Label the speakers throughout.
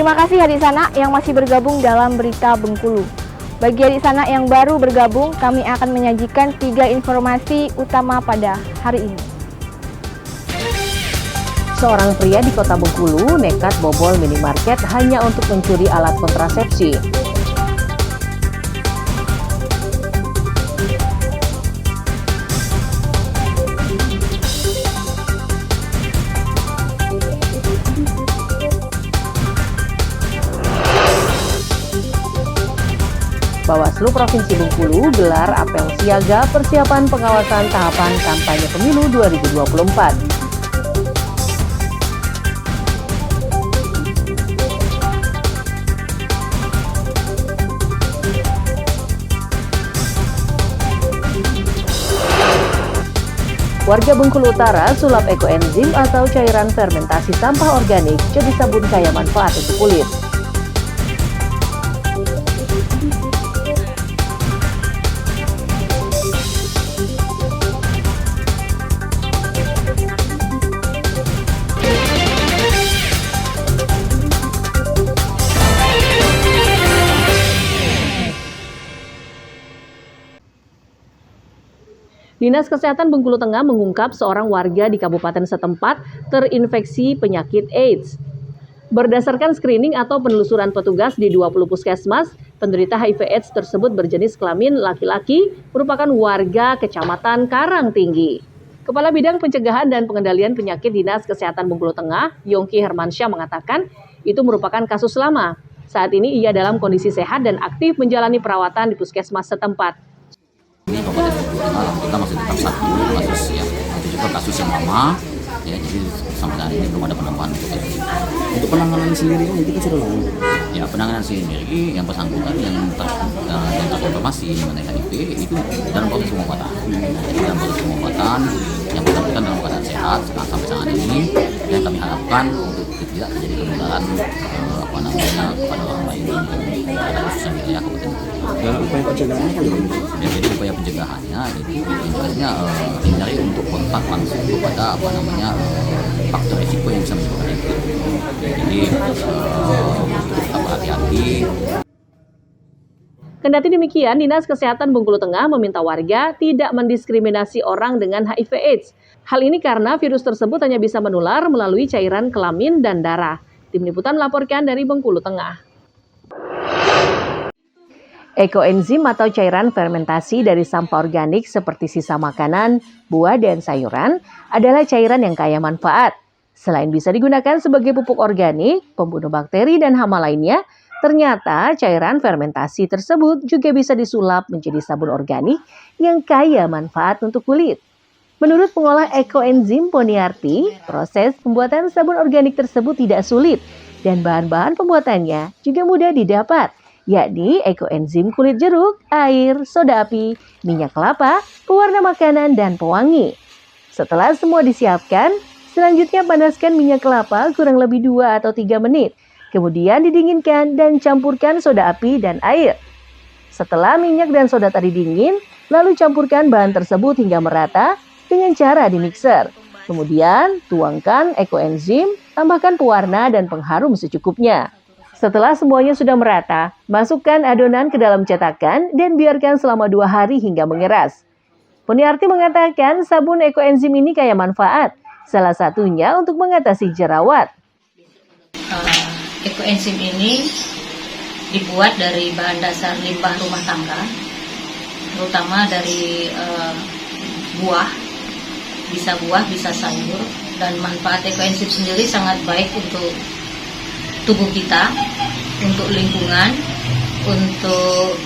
Speaker 1: Terima kasih adik Sana yang masih bergabung dalam Berita Bengkulu. Bagi adik Sana yang baru bergabung, kami akan menyajikan 3 informasi utama pada hari ini.
Speaker 2: Seorang pria di kota Bengkulu nekat bobol minimarket hanya untuk mencuri alat kontrasepsi. Bawaslu Provinsi Bengkulu gelar apel siaga persiapan pengawasan tahapan kampanye pemilu 2024. Warga Bengkulu Utara sulap ekoenzim atau cairan fermentasi sampah organik jadi sabun kaya manfaat untuk kulit. Dinas Kesehatan Bengkulu Tengah mengungkap seorang warga di kabupaten setempat terinfeksi penyakit AIDS. Berdasarkan screening atau penelusuran petugas di 20 puskesmas, penderita HIV/AIDS tersebut berjenis kelamin laki-laki merupakan warga Kecamatan Karangtinggi. Kepala Bidang Pencegahan dan Pengendalian Penyakit Dinas Kesehatan Bengkulu Tengah, Yongki Hermansyah mengatakan itu merupakan kasus lama. Saat ini ia dalam kondisi sehat dan aktif menjalani perawatan di puskesmas setempat.
Speaker 3: Ini Kabupaten Bengkulu Tengah kita masih tetap satu kasus ya, itu juga kasus yang lama ya, jadi sampai saat ini belum ada penambahan untuk kasus ini.
Speaker 4: Untuk penanganan sendiri kan itu sudah lama.
Speaker 3: Ya, penanganan sendiri yang bersangkutan yang terkonfirmasi mengenai HIV itu dalam proses pengobatan. Jadi dalam proses pengobatan yang bersangkutan dalam keadaan sehat sampai saat ini, yang kami harapkan untuk tidak terjadi penularan kepada orang lain yang ada khususnya di wilayah Kabupaten Bengkulu.
Speaker 4: Dalam upaya pencegahan apa gitu?
Speaker 3: Ya, jadi upaya pencegahannya itu intinya hindari untuk kontak langsung kepada faktor risiko yang bisa menyebabkan itu. Jadi tetap hati-hati.
Speaker 2: Kendati demikian, Dinas Kesehatan Bengkulu Tengah meminta warga tidak mendiskriminasi orang dengan HIV/AIDS. Hal ini karena virus tersebut hanya bisa menular melalui cairan kelamin dan darah. Tim Liputan melaporkan dari Bengkulu Tengah. Ekoenzim atau cairan fermentasi dari sampah organik seperti sisa makanan, buah, dan sayuran adalah cairan yang kaya manfaat. Selain bisa digunakan sebagai pupuk organik, pembunuh bakteri, dan hama lainnya, ternyata cairan fermentasi tersebut juga bisa disulap menjadi sabun organik yang kaya manfaat untuk kulit. Menurut pengolah ekoenzim Poniarti, proses pembuatan sabun organik tersebut tidak sulit dan bahan-bahan pembuatannya juga mudah didapat, yakni ekoenzim kulit jeruk, air, soda api, minyak kelapa, pewarna makanan, dan pewangi. Setelah semua disiapkan, selanjutnya panaskan minyak kelapa kurang lebih 2 atau 3 menit. Kemudian didinginkan dan campurkan soda api dan air. Setelah minyak dan soda tadi dingin, lalu campurkan bahan tersebut hingga merata dengan cara dimixer. Kemudian tuangkan ekoenzim, tambahkan pewarna dan pengharum secukupnya. Setelah semuanya sudah merata, masukkan adonan ke dalam cetakan dan biarkan selama 2 hari hingga mengeras. Poniarti mengatakan sabun ekoenzim ini kaya manfaat, salah satunya untuk mengatasi jerawat.
Speaker 5: Ekoenzim ini dibuat dari bahan dasar limbah rumah tangga, terutama dari buah, bisa sayur, dan manfaat ekoenzim sendiri sangat baik untuk tubuh kita, untuk lingkungan, untuk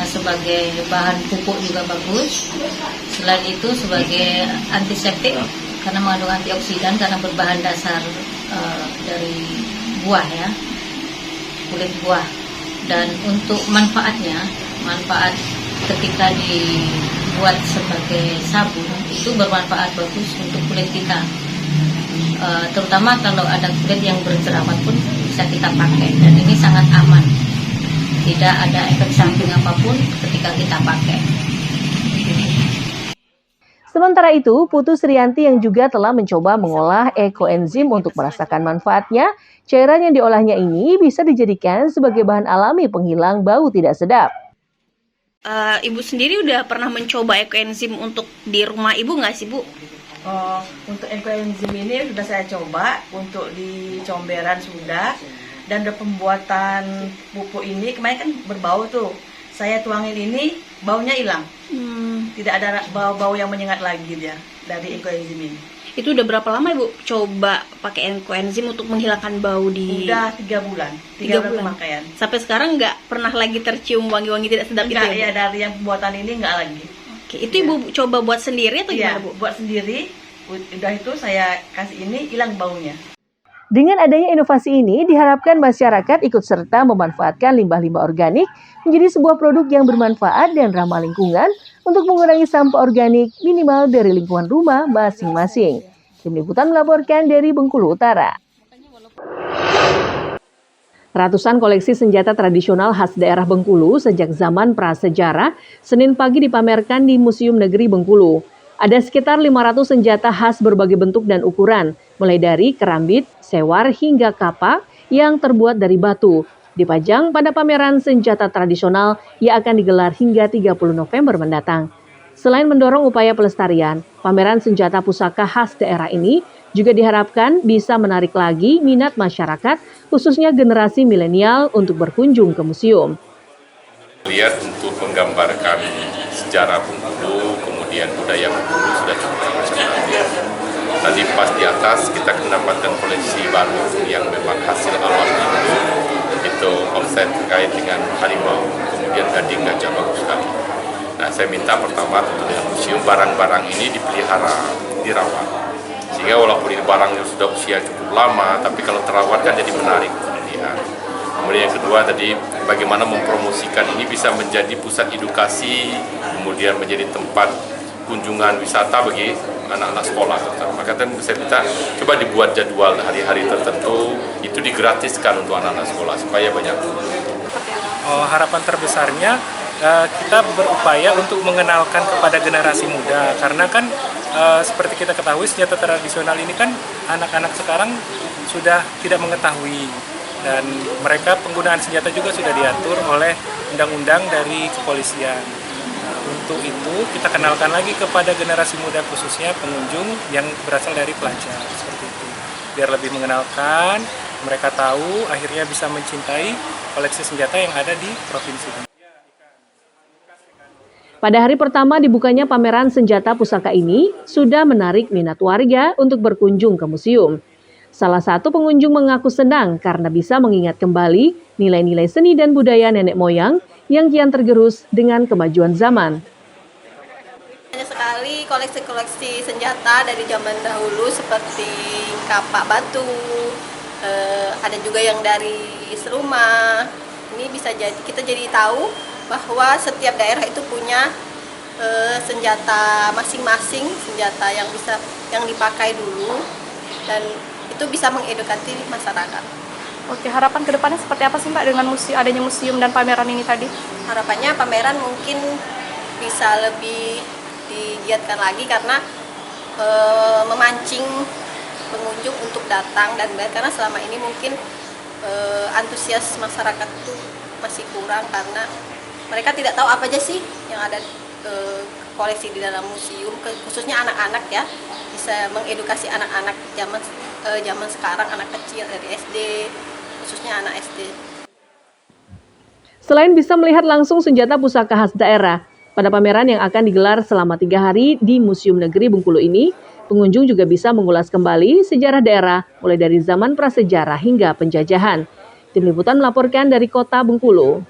Speaker 5: sebagai bahan pupuk juga bagus. Selain itu sebagai antiseptik karena mengandung antioksidan karena berbahan dasar dari buah ya, kulit buah. Dan untuk manfaat ketika dibuat sebagai sabun itu bermanfaat bagus untuk kulit kita, terutama kalau ada kulit yang berjerawat pun bisa kita pakai, dan ini sangat aman, tidak ada efek samping apapun ketika kita pakai.
Speaker 2: Sementara itu, Putu Srianti yang juga telah mencoba mengolah ekoenzim untuk merasakan manfaatnya, cairan yang diolahnya ini bisa dijadikan sebagai bahan alami penghilang bau tidak sedap.
Speaker 6: Ibu sendiri udah pernah mencoba ekoenzim untuk di rumah ibu nggak sih, Bu?
Speaker 7: Untuk ekoenzim ini sudah saya coba, untuk di comberan sudah, dan pembuatan pupuk ini kemarin kan berbau tuh. Saya tuangin ini, baunya hilang. Tidak ada bau-bau yang menyengat lagi dia dari ekoenzim ini.
Speaker 6: Itu udah berapa lama Ibu coba pakai ekoenzim untuk menghilangkan bau di...
Speaker 7: Udah 3 bulan. 3 bulan pemakaian.
Speaker 6: Sampai sekarang nggak pernah lagi tercium wangi-wangi tidak sedap
Speaker 7: Enggak,
Speaker 6: itu
Speaker 7: ya dari yang pembuatan ini nggak lagi.
Speaker 6: Oke, itu Ibu coba buat sendiri atau
Speaker 7: Iya,
Speaker 6: gimana Bu?
Speaker 7: buat sendiri. Udah itu saya kasih ini, hilang baunya.
Speaker 2: Dengan adanya inovasi ini, diharapkan masyarakat ikut serta memanfaatkan limbah-limbah organik menjadi sebuah produk yang bermanfaat dan ramah lingkungan untuk mengurangi sampah organik minimal dari lingkungan rumah masing-masing. Tim Liputan melaporkan dari Bengkulu Utara. Ratusan koleksi senjata tradisional khas daerah Bengkulu sejak zaman prasejarah Senin pagi dipamerkan di Museum Negeri Bengkulu. Ada sekitar 500 senjata khas berbagai bentuk dan ukuran, mulai dari kerambit, sewar hingga kapak yang terbuat dari batu. Dipajang pada pameran senjata tradisional yang akan digelar hingga 30 November mendatang. Selain mendorong upaya pelestarian, pameran senjata pusaka khas daerah ini juga diharapkan bisa menarik lagi minat masyarakat, khususnya generasi milenial untuk berkunjung ke museum.
Speaker 8: Lihat untuk menggambarkan sejarah Bengkulu, kemudian budaya Bengkulu sudah cukup sebenarnya. Tadi pas di atas kita mendapatkan koleksi baru yang memang hasil alam itu konsep terkait dengan harimau, kemudian gading gajah bagus sekali. Nah, saya minta pertama tentu dengan museum barang-barang ini dipelihara, dirawat. Sehingga walaupun ini barangnya sudah usia cukup lama, tapi kalau terawat kan jadi menarik untuk dilihat. Kemudian yang kedua tadi, bagaimana mempromosikan ini bisa menjadi pusat edukasi, kemudian menjadi tempat kunjungan wisata bagi anak-anak sekolah. Maka saya minta coba dibuat jadwal hari-hari tertentu, itu digratiskan untuk anak-anak sekolah supaya banyak.
Speaker 9: Harapan terbesarnya kita berupaya untuk mengenalkan kepada generasi muda, karena kan seperti kita ketahui senjata tradisional ini kan anak-anak sekarang sudah tidak mengetahui. Dan mereka penggunaan senjata juga sudah diatur oleh undang-undang dari kepolisian. Untuk itu kita kenalkan lagi kepada generasi muda, khususnya pengunjung yang berasal dari pelajar seperti itu. Biar lebih mengenalkan, mereka tahu, akhirnya bisa mencintai koleksi senjata yang ada di provinsi ini.
Speaker 2: Pada hari pertama dibukanya pameran senjata pusaka ini sudah menarik minat warga untuk berkunjung ke museum. Salah satu pengunjung mengaku senang karena bisa mengingat kembali nilai-nilai seni dan budaya nenek moyang yang kian tergerus dengan kemajuan zaman.
Speaker 10: Banyak sekali koleksi-koleksi senjata dari zaman dahulu seperti kapak batu, ada juga yang dari seruma. Ini bisa jadi kita jadi tahu bahwa setiap daerah itu punya senjata masing-masing, senjata yang dipakai dulu, dan itu bisa mengedukasi masyarakat.
Speaker 1: Oke, harapan kedepannya seperti apa sih Mbak dengan adanya museum dan pameran ini tadi?
Speaker 10: Harapannya pameran mungkin bisa lebih digiatkan lagi karena memancing pengunjung untuk datang dan karena selama ini mungkin antusias masyarakat itu masih kurang karena mereka tidak tahu apa aja sih yang ada koleksi di dalam museum, khususnya anak-anak ya, bisa mengedukasi anak-anak zaman sekarang, anak kecil dari SD, khususnya anak SD.
Speaker 2: Selain bisa melihat langsung senjata pusaka khas daerah, pada pameran yang akan digelar selama 3 hari di Museum Negeri Bengkulu ini, pengunjung juga bisa mengulas kembali sejarah daerah mulai dari zaman prasejarah hingga penjajahan. Tim Liputan melaporkan dari Kota Bengkulu.